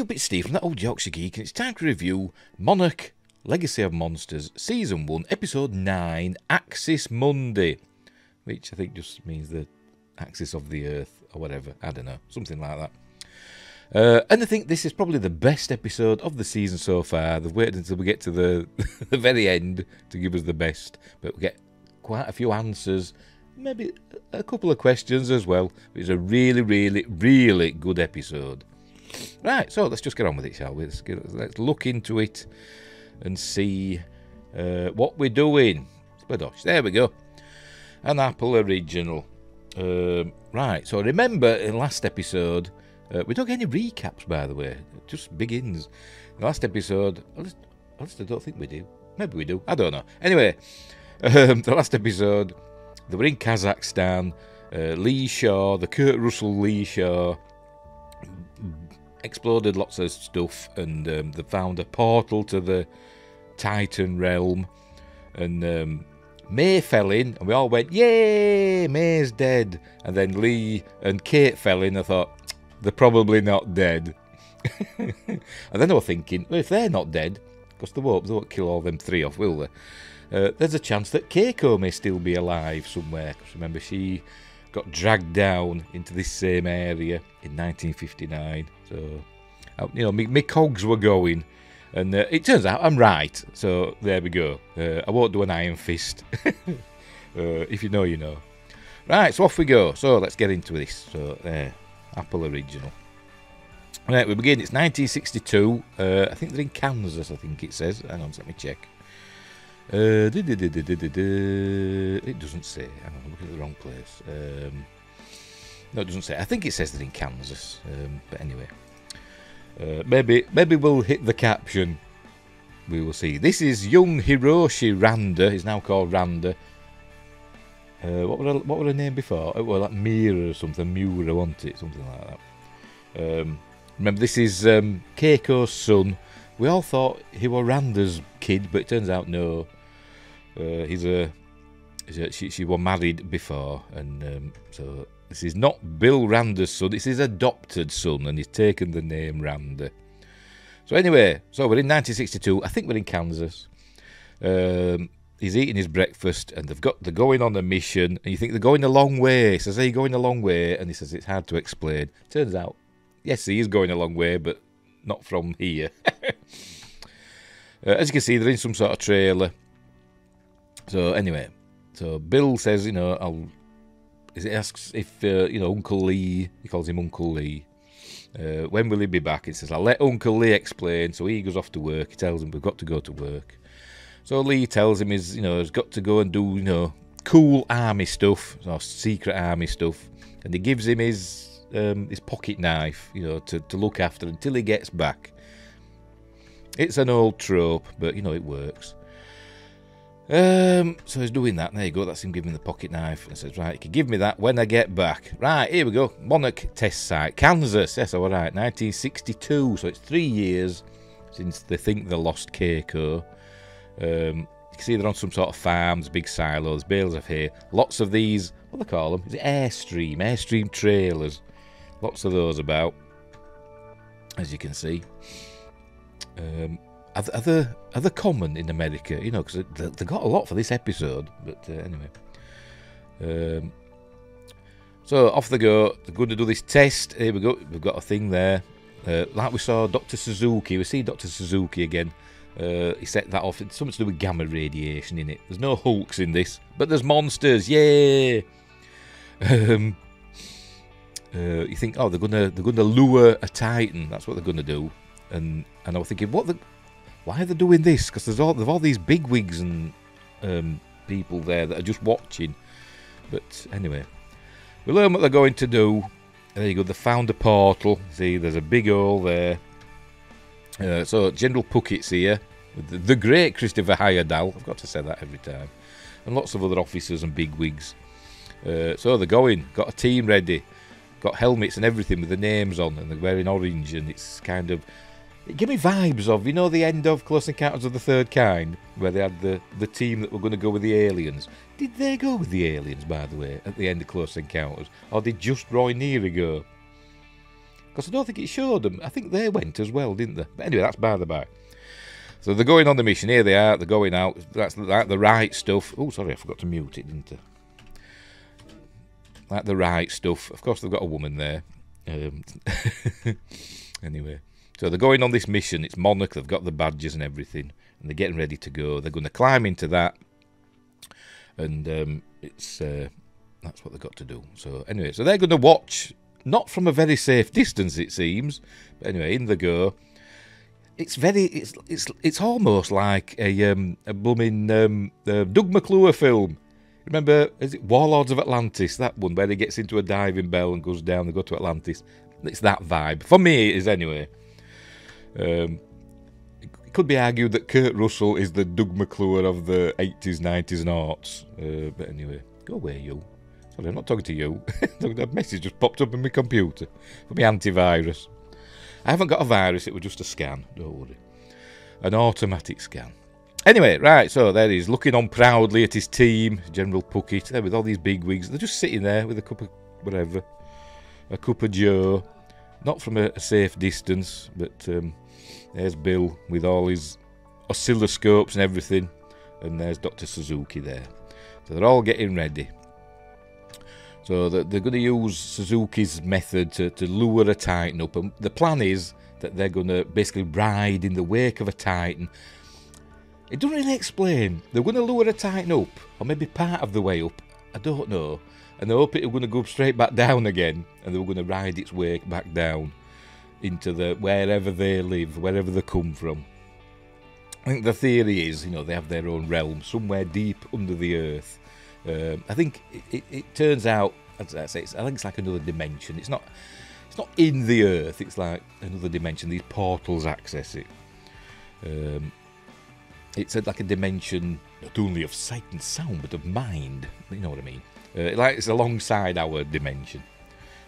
Hey up, it's Steve from that old Yorkshire Geek, and it's time to review Monarch, Legacy of Monsters, Season 1, Episode 9, Axis Mundi, which I think just means the axis of the Earth, or whatever, I don't know, something like that. And I think this is probably the best episode of the season so far. They've waited until we get to the very end to give us the best, but we get quite a few answers, maybe a couple of questions as well. It's a really, really, really good episode. Right, so let's just get on with it, shall we? Let's look into it and see what we're doing. Spladosh, there we go. An Apple original. Right, so remember in last episode, we don't get any recaps, by the way, just begins. In the last episode, I don't think we do. Maybe we do, I don't know. Anyway, the last episode, they were in Kazakhstan, Lee Shaw, the Kurt Russell Lee Shaw, exploded lots of stuff, and they found a portal to the Titan realm, and May fell in, and we all went, yay, May's dead. And then Lee and Kate fell in. I thought, they're probably not dead. And then I was thinking, well, if they're not dead, because they won't kill all them three off, will they? There's a chance that Keiko may still be alive somewhere, because remember, she got dragged down into this same area in 1959. So, you know, my cogs were going, and it turns out I'm right. So there we go. I won't do an iron fist. If you know, you know. Right, so off we go. So let's get into this. So there, Apple original. Right, we begin. It's 1962. I think they're in Kansas. I think it says. Hang on, let me check. It doesn't say. Hang on, I'm looking at the wrong place. No, it doesn't say. I think it says they're in Kansas. But anyway, maybe we'll hit the caption. We will see. This is young Hiroshi Randa. He's now called Randa. What were her name before? It was like Mira or something. Mura, wasn't it? Something like that. Remember, this is Keiko's son. We all thought he was Randa's kid, but it turns out no. She was married before, and so this is not Bill Randa's son. It's his adopted son, and he's taken the name Randa. So anyway, so we're in 1962. I think we're in Kansas. He's eating his breakfast, and they're going on a mission, and you think they're going a long way. He says, "Are you going a long way?" And he says, "It's hard to explain." Turns out, yes, he is going a long way, but not from here. As you can see, they're in some sort of trailer. So anyway, so Bill says, you know, he asks if, you know, Uncle Lee, he calls him Uncle Lee, when will he be back? He says, I'll let Uncle Lee explain. So he goes off to work. He tells him, we've got to go to work. So Lee tells him he's got to go and do, you know, cool army stuff, or secret army stuff. And he gives him his pocket knife, you know, to look after until he gets back. It's an old trope, but, you know, it works. So he's doing that. There you go. That's him giving the pocket knife. And says, right, you can give me that when I get back. Right, here we go. Monarch test site. Kansas. Yes, all right. 1962. So it's 3 years since they think they lost Keiko. You can see they're on some sort of farms, big silos, bales of hay. Lots of these, what do they call them? Is it Airstream trailers. Lots of those about, as you can see. Are they common in America? You know, because they got a lot for this episode. But anyway. So off they go. They're going to do this test. Here we go. We've got a thing there. Like we saw Dr. Suzuki. We see Dr. Suzuki again. He set that off. It's something to do with gamma radiation in it. There's no Hulks in this. But there's monsters. Yay! You think, oh, they're gonna lure a Titan. That's what they're gonna do. And I was thinking, why are they doing this? Because they've all these bigwigs and people there that are just watching. But anyway, we learn what they're going to do. There you go. They found a portal. See, there's a big hole there. So General Puckett's here. The great Christopher Heyerdahl. I've got to say that every time. And lots of other officers and bigwigs. So they're going. Got a team ready. Got helmets and everything with the names on, and they're wearing orange, and it's kind of, it gave me vibes of, you know, the end of Close Encounters of the Third Kind, where they had the team that were going to go with the aliens. Did they go with the aliens, by the way, at the end of Close Encounters, or did just Roy Neary go? Because I don't think it showed them. I think they went as well, didn't they? But anyway, that's by the by. So they're going on the mission. Here they are. They're going out. That's like the right stuff. Oh, sorry, I forgot to mute it, didn't I? Like the right stuff. Of course, they've got a woman there. Anyway, so they're going on this mission. It's Monarch. They've got the badges and everything, and they're getting ready to go. They're going to climb into that, and that's what they've got to do. So anyway, so they're going to watch, not from a very safe distance, it seems. But anyway, in they go. It's almost like a blooming Doug McClure film. Remember, is it Warlords of Atlantis? That one where he gets into a diving bell and goes down. They go to Atlantis. It's that vibe. For me, it is anyway. It could be argued that Kurt Russell is the Doug McClure of the 80s, 90s and aughts. But anyway, go away, you. Sorry, I'm not talking to you. That message just popped up in my computer for my antivirus. I haven't got a virus, it was just a scan, don't worry. An automatic scan. Anyway, right, so there he is, looking on proudly at his team, General Puckett, there with all these big wigs. They're just sitting there with a cup of whatever, a cup of Joe, not from a safe distance, but there's Bill with all his oscilloscopes and everything, and there's Dr. Suzuki there. So they're all getting ready. So they're going to use Suzuki's method to lure a Titan up, and the plan is that they're going to basically ride in the wake of a Titan. It doesn't really explain. They're going to lure a Titan up, or maybe part of the way up, I don't know, and they hope it's going to go straight back down again, and they're going to ride its wake back down into the wherever they live, wherever they come from. I think the theory is, they have their own realm somewhere deep under the earth. I think it turns out, as I say, I think it's like another dimension. It's not in the earth. It's like another dimension. These portals access it. It's like a dimension not only of sight and sound, but of mind. You know what I mean? Like it's alongside our dimension,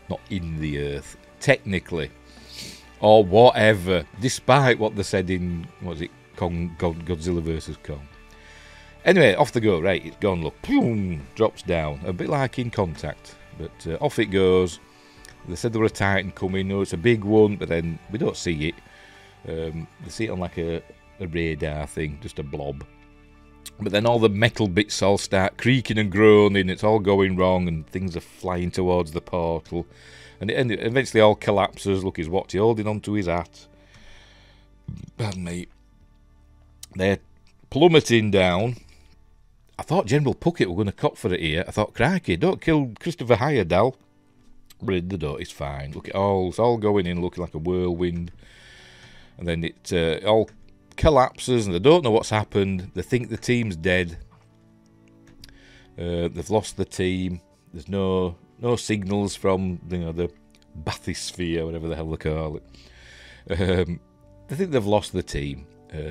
not in the earth, technically, or whatever. Despite what they said in Godzilla vs Kong. Anyway, off they go. Right, it's gone. Look, boom, drops down, a bit like in Contact, but off it goes. They said there were a Titan coming. No, it's a big one, but then we don't see it. They see it on like a radar thing, just a blob. But then all the metal bits all start creaking and groaning. It's all going wrong, and things are flying towards the portal. And it eventually all collapses. Look, he's watching, holding onto his hat. Pardon me. They're plummeting down. I thought General Puckett were going to cop for it here. I thought, crikey, don't kill Christopher Heyerdahl. But they don't, it's fine. Look, it's all going in looking like a whirlwind. And then it all collapses, and they don't know what's happened. They think the team's dead. They've lost the team. There's no signals from the bathysphere, whatever the hell they call it. They think they've lost the team.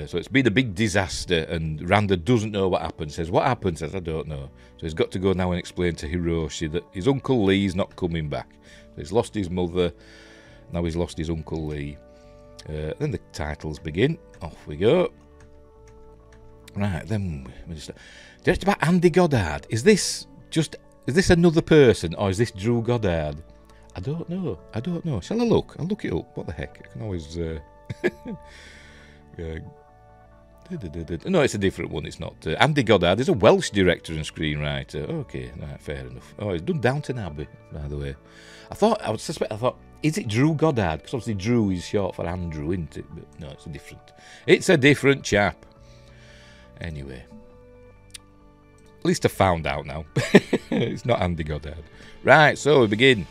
So it's been a big disaster, and Randa doesn't know what happened. Says, what happened? Says, I don't know. So he's got to go now and explain to Hiroshi that his Uncle Lee's not coming back. So he's lost his mother, now he's lost his Uncle Lee. Then the titles begin. Off we go. Right, then we just... Just about Andy Goddard. Is this another person, or is this Drew Goddard? I don't know. Shall I look? I'll look it up. What the heck? I can always... No, it's a different one. It's not. Andy Goddard is a Welsh director and screenwriter. Okay, right, fair enough. Oh, he's done Downton Abbey, by the way. I thought, is it Drew Goddard? Because obviously Drew is short for Andrew, isn't it? But no, it's a different chap. Anyway. At least I found out now. It's not Andy Goddard. Right, so we begin.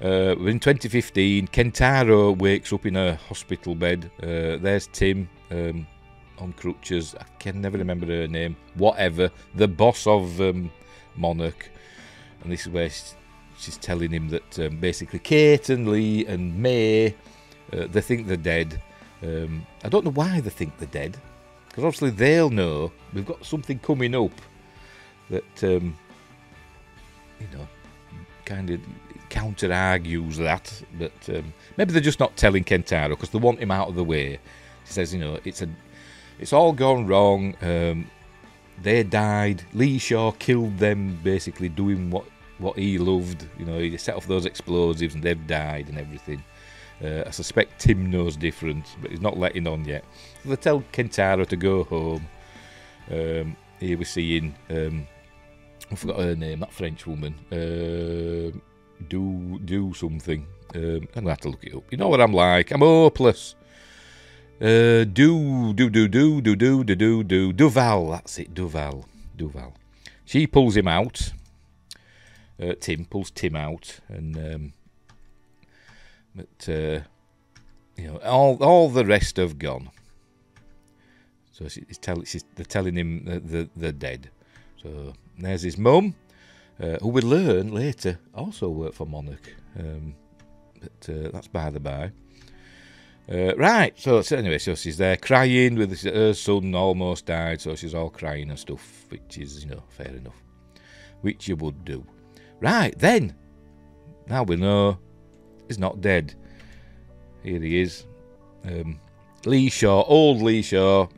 We're in 2015. Kentaro wakes up in a hospital bed. There's Tim on crutches. I can never remember her name. Whatever. The boss of Monarch. And this is where she's telling him that basically Kate and Lee and May, they think they're dead. I don't know why they think they're dead. Because obviously they'll know we've got something coming up that, kind of counter-argues that. But maybe they're just not telling Kentaro because they want him out of the way. She says, it's all gone wrong. They died. Lee Shaw killed them, basically doing what he loved. He set off those explosives and they've died and everything. I suspect Tim knows different, but he's not letting on yet. So they tell Kentaro to go home. Here we're seeing, I forgot her name, that French woman. Do something. I'm gonna have to look it up. You know what I'm like. I'm hopeless. Duval. That's it. Duval. She pulls him out. Tim pulls Tim out, and but you know, all the rest have gone. So they're telling him they're dead. So there's his mum, who we learn later also worked for Monarch. But that's by the by. Right, so anyway, so she's there crying with her son almost died, so she's all crying and stuff, which is, you know, fair enough. Which you would do. Right, then, now we know he's not dead. Here he is. Lee Shaw, old Lee Shaw,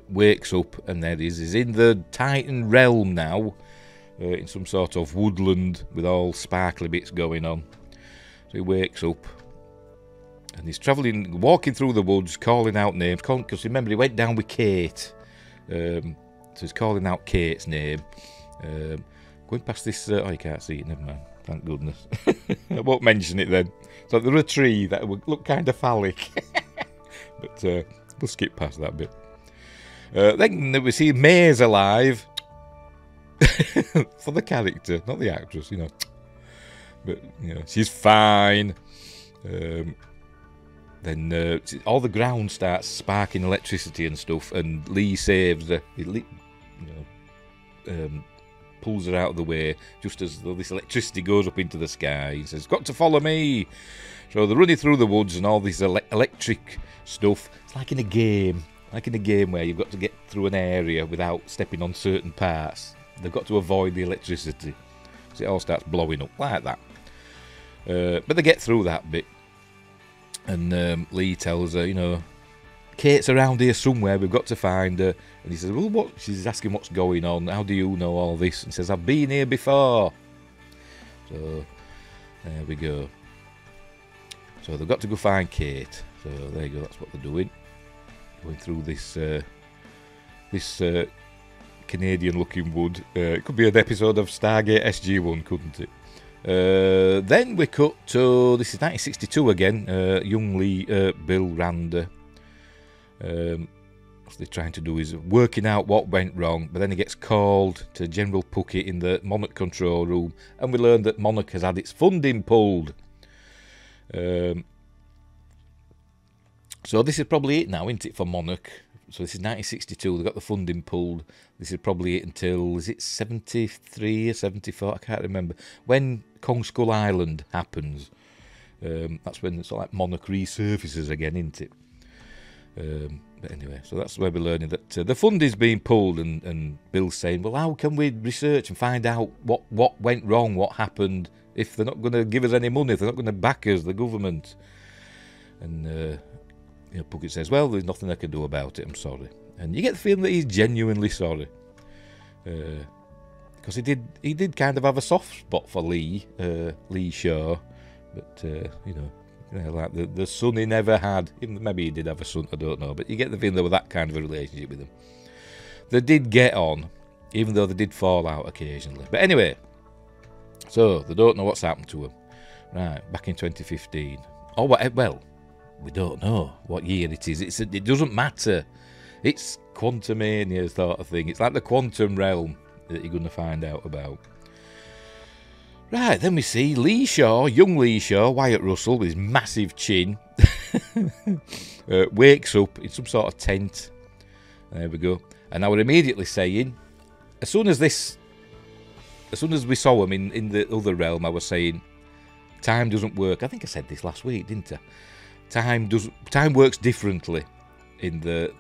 wakes up, and there he is. He's in the Titan realm now, in some sort of woodland with all sparkly bits going on. So he wakes up, and he's walking through the woods, calling out names. Because remember, he went down with Kate, so he's calling out Kate's name. Going past this, oh, you can't see it. Never mind. Thank goodness. I won't mention it then. So there's a tree that would look kind of phallic, but we'll skip past that bit. Then we see May's alive for the character, not the actress, you know. But you know, she's fine. Then all the ground starts sparking electricity and stuff, and Lee saves her. Pulls her out of the way just as though this electricity goes up into the sky. He says, "Got to follow me." So they're running through the woods and all this electric stuff. It's like in a game, where you've got to get through an area without stepping on certain parts. They've got to avoid the electricity, so it all starts blowing up like that. But they get through that bit, and Lee tells her, you know, Kate's around here somewhere, we've got to find her. And he says, well, what? She's asking what's going on, how do you know all this? And he says, I've been here before. So there we go. So they've got to go find Kate. So there you go, that's what they're doing. Going through this Canadian looking wood. It could be an episode of Stargate SG-1, couldn't it? Then we cut to, this is 1962 again, young Lee, Bill Rander. What they're trying to do is working out what went wrong, but then he gets called to General Puckett in the Monarch control room, and we learn that Monarch has had its funding pulled. So this is probably it now, isn't it, for Monarch? So this is 1962, they got the funding pulled. This is probably it until, is it 73 or 74? I can't remember. When Kong Skull Island happens, that's when it's like Monarch resurfaces again, isn't it? But anyway, so that's where we're learning that the fund is being pulled, and Bill's saying, well, how can we research and find out what went wrong, what happened, if they're not going to give us any money, if they're not going to back us, the government? And you know, Puckett says, well, there's nothing I can do about it, I'm sorry. And you get the feeling that he's genuinely sorry, because he did kind of have a soft spot for Lee Shaw, but you know, like the son he never had. Even maybe he did have a son, I don't know. But you get the feeling there was that kind of a relationship with him. They did get on, even though they did fall out occasionally. But anyway, so they don't know what's happened to him. Right, back in 2015. Oh, well, we don't know what year it is. It doesn't matter. It's Quantumania sort of thing. It's like the quantum realm that you're going to find out about. Right, then we see Lee Shaw, young Lee Shaw, Wyatt Russell with his massive chin, wakes up in some sort of tent. There we go. And I was immediately saying, as soon as we saw him in the other realm, I was saying, time doesn't work. I think I said this last week, didn't I? Time works differently in the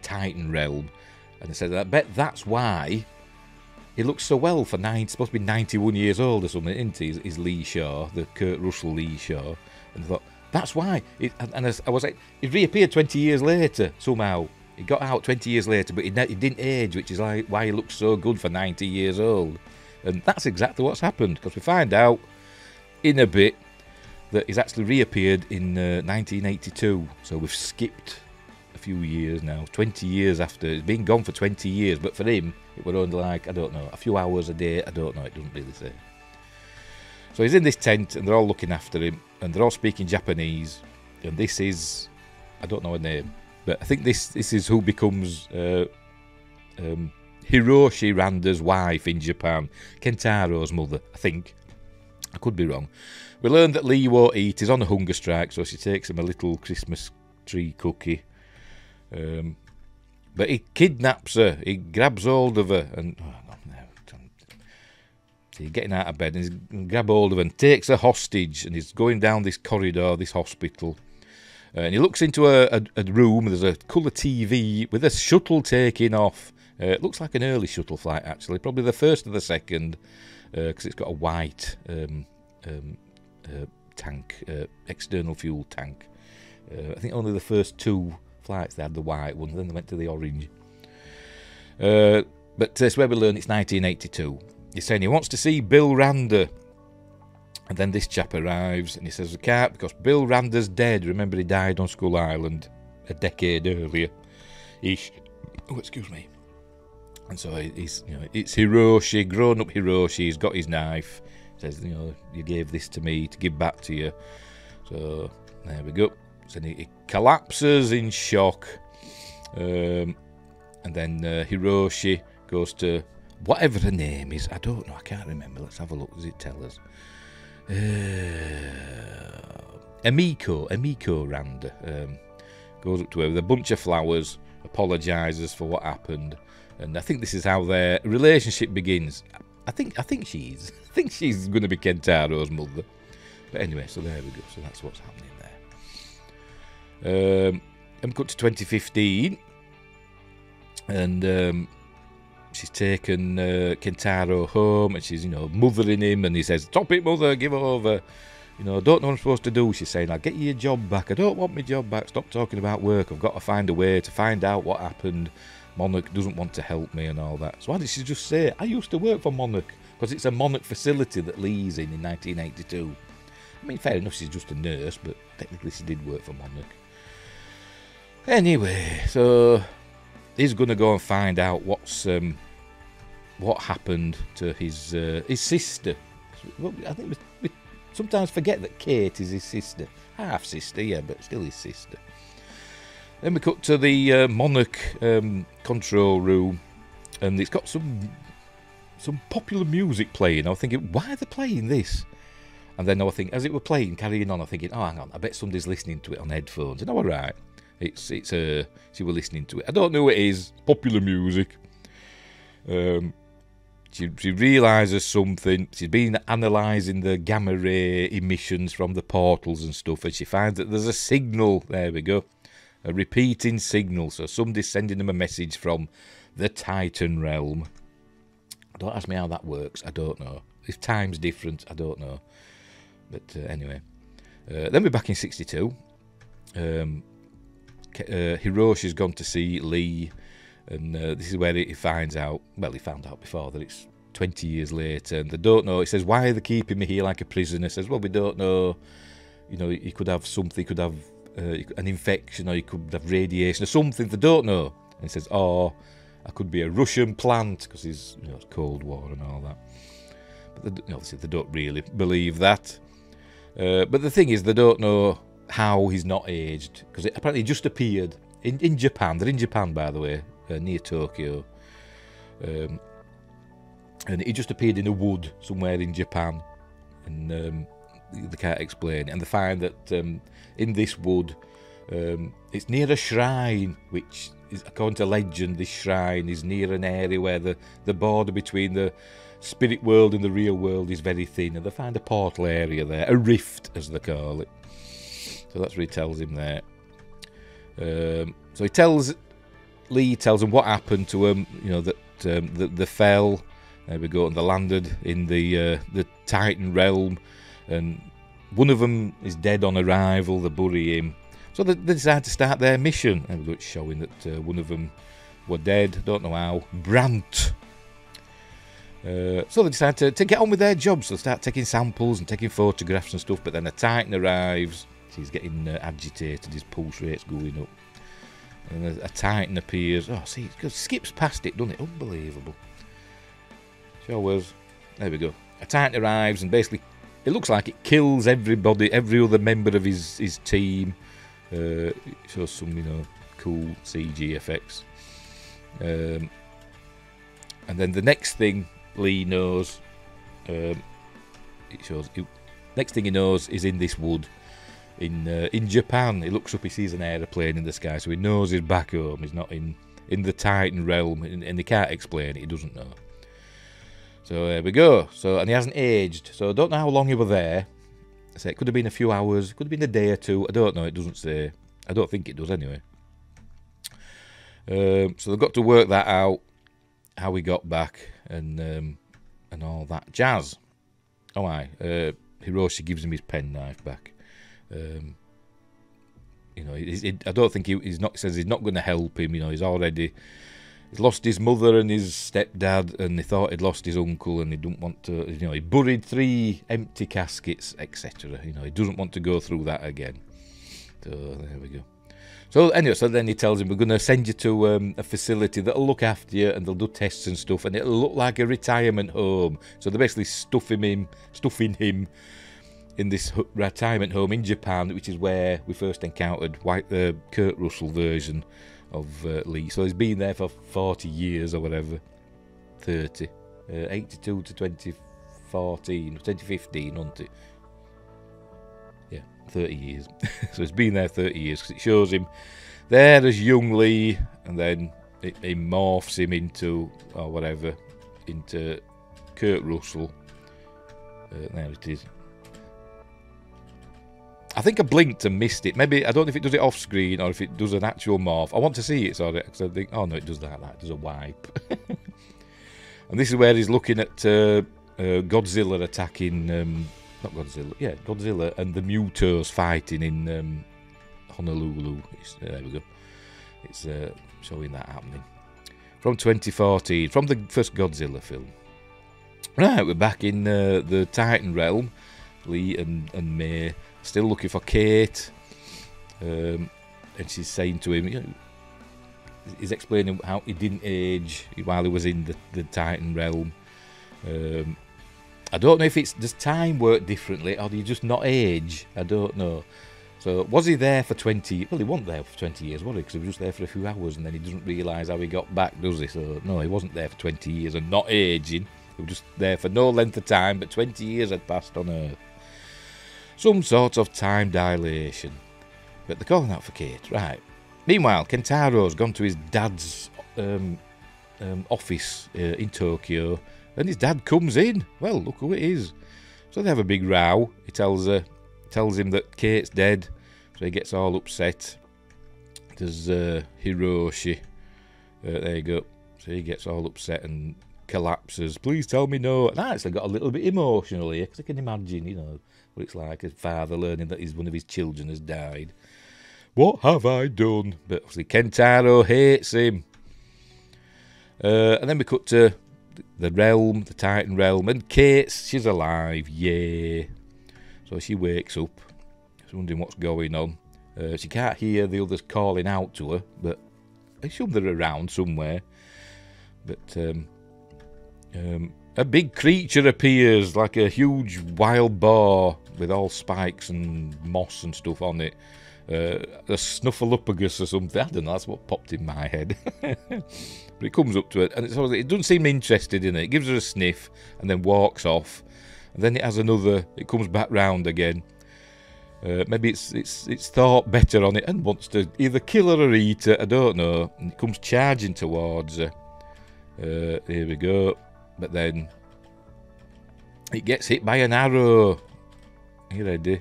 Titan realm. And I said, I bet that's why he looks so well for supposed to be 91 years old or something, isn't he? Is Lee Shaw, the Kurt Russell Lee Shaw. And I thought, that's why. I was like, he reappeared 20 years later somehow. He got out 20 years later, but he didn't age, which is like why he looks so good for 90 years old. And that's exactly what's happened, because we find out in a bit that he's actually reappeared in 1982. So we've skipped a few years now, 20 years after. He's been gone for 20 years, but for him, it were only like, I don't know, a few hours a day. I don't know, it doesn't really say. So he's in this tent, and they're all looking after him, and they're all speaking Japanese. And this is, I don't know her name, but I think this is who becomes Hiroshi Randa's wife in Japan, Kentaro's mother, I think. I could be wrong. We learn that Lee won't eat. He's on a hunger strike, so she takes him a little Christmas tree cookie. But he kidnaps her. He grabs hold of her, and so he's getting out of bed, and he's grab hold of her and takes her hostage, and he's going down this corridor, this hospital. And he looks into a room. There's a colour TV with a shuttle taking off. It looks like an early shuttle flight, actually, probably the first or the second, because it's got a white tank, external fuel tank. I think only the first 2 flights they had the white one, then they went to the orange. But that's where we learn it's 1982. He's saying he wants to see Bill Randa. And then this chap arrives and he says, I can't because Bill Randa's dead. Remember, he died on Skull Island a decade earlier. Oh, excuse me. And so he's, it's Hiroshi, grown-up Hiroshi. He's got his knife. Says, you gave this to me to give back to you. So there we go. So he collapses in shock. And then Hiroshi goes to whatever her name is. I don't know. I can't remember. Let's have a look. Does it tell us? Emiko Randa goes up to her with a bunch of flowers, apologises for what happened, and I think this is how their relationship begins. I think she's going to be Kentaro's mother. But anyway, so there we go. So that's what's happening there. And we got to 2015, and she's taken Kentaro home, and she's mothering him, and he says, "Stop it, mother, give over. Don't know what I'm supposed to do." She's saying, "I'll get you your job back. I don't want my job back. Stop talking about work. I've got to find a way to find out what happened. Monarch doesn't want to help me and all that." So why did she just say, "I used to work for Monarch," because it's a Monarch facility that Lee's in 1982. I mean, fair enough, she's just a nurse, but technically she did work for Monarch. Anyway, so he's going to go and find out what happened to his sister. Well, I think we sometimes forget that Kate is his sister. Half sister, yeah, but still his sister. Then we cut to the Monarch control room, and it's got some popular music playing. I was thinking, why are they playing this? And then I was thinking, as it were playing, carrying on, I'm thinking, oh, hang on, I bet somebody's listening to it on headphones. And all right, it's she was listening to it. I don't know who it is. Popular music. She realises something. She's been analysing the gamma ray emissions from the portals and stuff, and she finds that there's a signal. There we go. A repeating signal. So somebody's sending them a message from the Titan realm. Don't ask me how that works. I don't know. If time's different, I don't know. But anyway. Then we're back in 62. Hiroshi's gone to see Lee. And this is where he finds out, well, he found out before that it's 20 years later, and they don't know. He says, why are they keeping me here like a prisoner? He says, well, we don't know. He could have something, he could have an infection, or he could have radiation, or something, they don't know. And he says, oh, I could be a Russian plant, because he's, it's Cold War and all that. But obviously they don't really believe that. But the thing is, they don't know how he's not aged, because apparently he just appeared in Japan. They're in Japan, by the way. Near Tokyo, and he just appeared in a wood somewhere in Japan, and they can't explain it. And they find that in this wood, it's near a shrine, which is, according to legend, this shrine is near an area where the border between the spirit world and the real world is very thin, and they find a portal area there, a rift as they call it. So that's what he tells him there. So Lee tells him what happened to him, that they fell, there we go, and they landed in the Titan realm, and one of them is dead on arrival. They bury him, so they decide to start their mission. And it's showing that one of them were dead. Don't know how. Brant. So they decide to get on with their jobs. So they start taking samples and taking photographs and stuff. But then a Titan arrives. He's getting agitated. His pulse rate's going up. And a Titan appears. Oh, see, it skips past it, doesn't it? Unbelievable. Sure was. There we go. A Titan arrives and basically it looks like it kills everybody, every other member of his team. It shows some, you know, cool CG effects. And then the next thing Lee knows, next thing he knows is in this wood in Japan. He looks up, he sees an aeroplane in the sky, so he knows he's back home. He's not in the Titan realm, and he can't explain it. He doesn't know. So there we go. So, and he hasn't aged. So I don't know how long he was there. I say it could have been a few hours. It could have been a day or two. I don't know. It doesn't say. I don't think it does anyway. So they've got to work that out, how he got back, and all that jazz. Oh, aye. Hiroshi gives him his penknife back. You know, I don't think he's not. Says he's not going to help him. You know, he's lost his mother and his stepdad, and he thought he'd lost his uncle, and he didn't want to. You know, he buried 3 empty caskets, etc. You know, he doesn't want to go through that again. So there we go. So anyway, so then he tells him, we're going to send you to a facility that'll look after you, and they'll do tests and stuff, and it'll look like a retirement home. So they're basically stuffing him in this retirement home in Japan, which is where we first encountered the Kurt Russell version of Lee. So he's been there for 40 years or whatever, 30, 82 to 2015, wasn't it? Yeah, 30 years. So he's been there 30 years, because it shows him there as young Lee, and then it morphs him into, or whatever, into Kurt Russell. There it is. I think I blinked and missed it. Maybe, I don't know if it does it off screen or if it does an actual morph. I want to see it, sorry, because I think, oh no, it does that. It does a wipe. And this is where he's looking at Godzilla attacking, not Godzilla, yeah, Godzilla and the Mutos fighting in Honolulu. There we go. It's showing that happening. From 2014, from the first Godzilla film. Right, we're back in the Titan realm. Lee and May still looking for Kate, and she's saying to him, you know, he's explaining how he didn't age while he was in the Titan realm. I don't know if does time work differently, or do you just not age? I don't know. So was he there for 20? Well, he wasn't there for 20 years, was he? Because he was just there for a few hours, and then he doesn't realise how he got back, does he? So no, he wasn't there for 20 years and not aging. He was just there for no length of time, but 20 years had passed on Earth. Some sort of time dilation. But they're calling out for Kate, right. Meanwhile, Kentaro's gone to his dad's office in Tokyo, and his dad comes in. Well, look who it is. So they have a big row. He tells him that Kate's dead, so he gets all upset. There's Hiroshi. There you go. So he gets all upset and collapses. Please tell me no. And I actually got a little bit emotional here, because I can imagine, you know, what it's like, a father learning that one of his children has died. What have I done? But obviously Kentaro hates him. And then we cut to the realm, the Titan realm, and she's alive, yay. So she wakes up, she's wondering what's going on. She can't hear the others calling out to her, but I assume they're around somewhere. But a big creature appears, like a huge wild boar with all spikes and moss and stuff on it. A snuffleupagus or something. I don't know, that's what popped in my head. But it comes up to it, and it doesn't seem interested in it. It gives her a sniff and then walks off. And then it has another, it comes back round again. Maybe it's thought better on it and wants to either kill her or eat her, I don't know. And it comes charging towards her. Here we go. But then it gets hit by an arrow. Are you ready?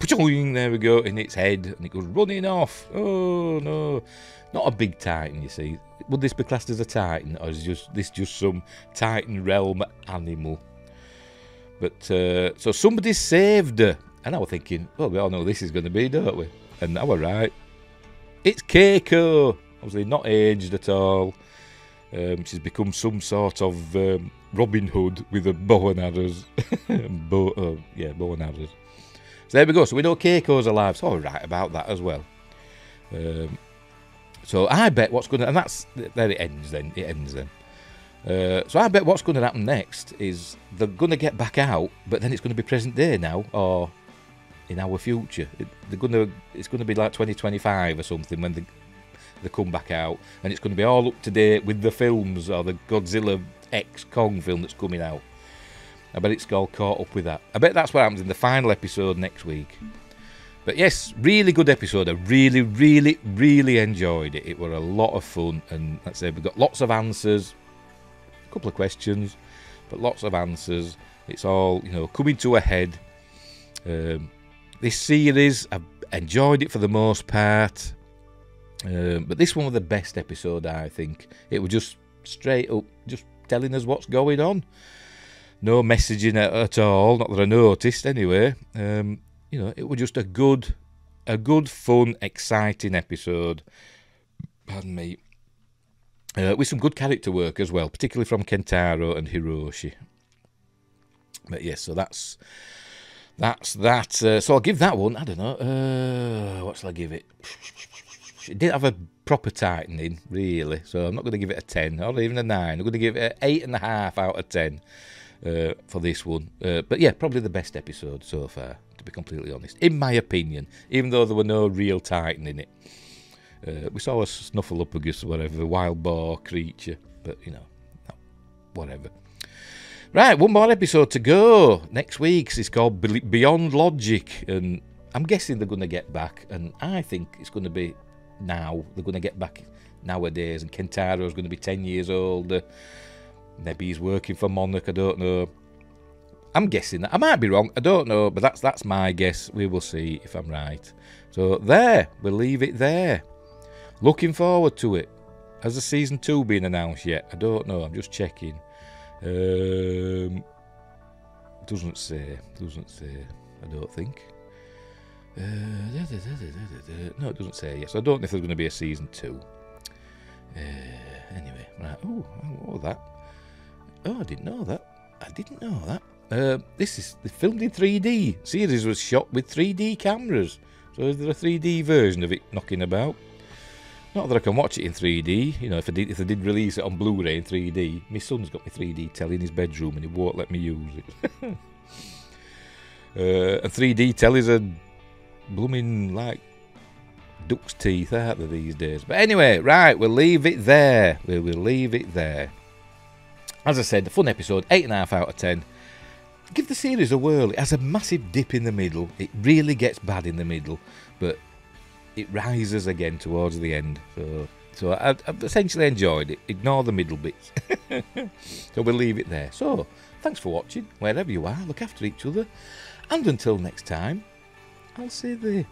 There we go, in its head, and it goes running off. Oh no, not a big Titan, you see. Would this be classed as a Titan, or is this just some Titan realm animal? But so somebody saved her, and I was thinking, well, we all know this is going to be, don't we? And I was right. It's Keiko, obviously not aged at all. She's become some sort of Robin Hood with a bow and arrows. bow and arrows. So there we go. So we know Keiko's alive. So all right about that as well. So I bet what's going to... And that's... There it ends then. It ends then. So I bet what's going to happen next is they're going to get back out, but then it's going to be present day now, or in our future. It's going to be like 2025 or something when they come back out, and it's going to be all up to date with the films, or the Godzilla X Kong film that's coming out. I bet it's all caught up with that. I bet that's what happens in the final episode next week. But yes, really good episode. I really, really, really enjoyed it. It were a lot of fun, and let's say we've got lots of answers, a couple of questions, but lots of answers. It's all, you know, coming to a head. This series, I've enjoyed it for the most part, but this one was the best episode, I think. It was just straight up, just telling us what's going on. No messaging at all, not that I noticed anyway. You know, it was just a good, fun, exciting episode. Pardon me. With some good character work as well, particularly from Kentaro and Hiroshi. But yes, so that's that. So I'll give that one, I don't know, what shall I give it? It didn't have a proper tightening, really, so I'm not going to give it a 10 or even a 9. I'm going to give it an 8.5 out of 10 for this one. But yeah, probably the best episode so far, to be completely honest, in my opinion, even though there were no real tightening in it. We saw a snuffleupagus or whatever, a wild boar creature, but you know, no, whatever. Right, one more episode to go. Next week's is called Beyond Logic, and I'm guessing they're going to get back, and I think it's going to be now. They're going to get back nowadays, and Kentaro's going to be 10 years older. Maybe he's working for Monarch, I don't know. I'm guessing that. I might be wrong, I don't know, but that's my guess. We will see if I'm right. So there, we'll leave it there. Looking forward to it. Has the season 2 been announced yet? I don't know, I'm just checking. Doesn't say, I don't think. No, it doesn't say yet, so I don't know if there's going to be a season 2. Anyway, right. Oh, what was that? Oh, I didn't know that. This is filmed in 3D. Series was shot with 3D cameras. So is there a 3D version of it knocking about? Not that I can watch it in 3D. You know, if they did release it on Blu-ray in 3D, my son's got me 3D telly in his bedroom and he won't let me use it. And 3D tellies are blooming like duck's teeth, aren't they, these days? But anyway, right, we'll leave it there. We'll leave it there. As I said, a fun episode, 8.5 out of 10. Give the series a whirl. It has a massive dip in the middle. It really gets bad in the middle, but it rises again towards the end. So I've essentially enjoyed it. Ignore the middle bits. So we'll leave it there. So, thanks for watching. Wherever you are, look after each other. And until next time, I'll say the